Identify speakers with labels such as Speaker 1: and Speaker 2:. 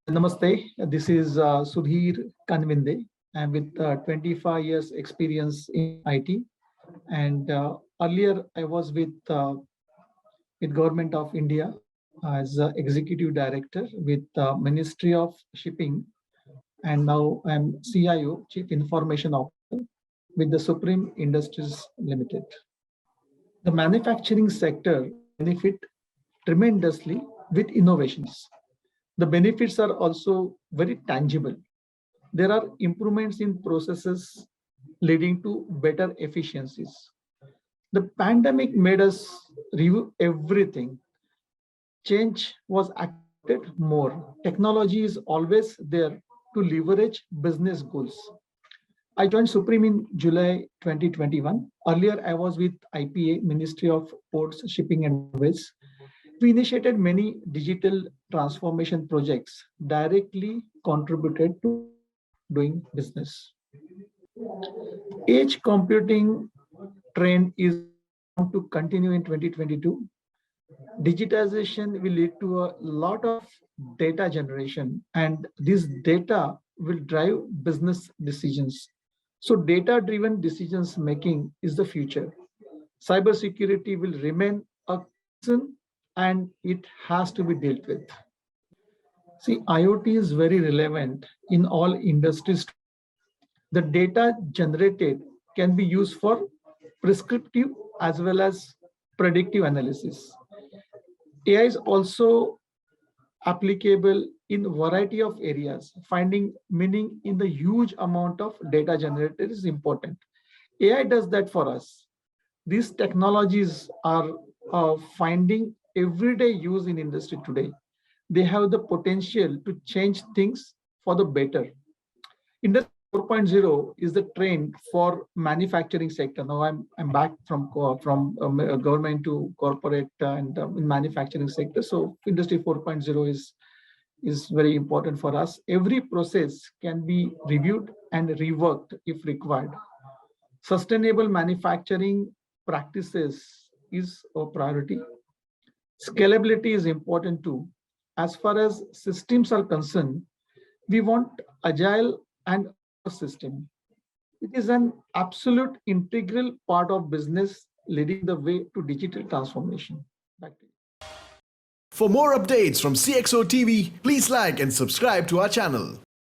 Speaker 1: Namaste. This is Sudhir Kanvinde. I'm with 25 years experience in IT, and earlier I was with Government of India as executive director with Ministry of Shipping, and now I'm CIO, Chief Information Officer, with the Supreme Industries Limited. The manufacturing sector benefit tremendously with innovations. The benefits are also very tangible. There are improvements in processes leading to better efficiencies. The pandemic made us review everything. Change was accepted more. Technology is always there to leverage business goals. I joined Supreme in July 2021. Earlier, I was with IPA, Ministry of Ports, Shipping and Railways. We initiated many digital transformation projects directly contributed to doing business. Edge computing trend is bound to continue in 2022. Digitization will lead to a lot of data generation, and this data will drive business decisions. So data-driven decisions making is the future. Cybersecurity will remain a concern and it has to be dealt with. See, IoT is very relevant in all industries. The data generated can be used for prescriptive as well as predictive analysis. AI is also applicable in a variety of areas. Finding meaning in the huge amount of data generated is important. AI does that for us. These technologies are finding everyday use in industry today. They have the potential to change things for the better. Industry 4.0 is the trend for manufacturing sector. Now I'm back from government to corporate and in manufacturing sector. So industry 4.0 is very important for us. Every process can be reviewed and reworked if required. Sustainable manufacturing practices is a priority. Scalability is important too. As far as systems are concerned, we want agile and system. It is an absolute integral part of business leading the way to digital transformation. Back to you.
Speaker 2: For more updates from CXO TV, please like and subscribe to our channel.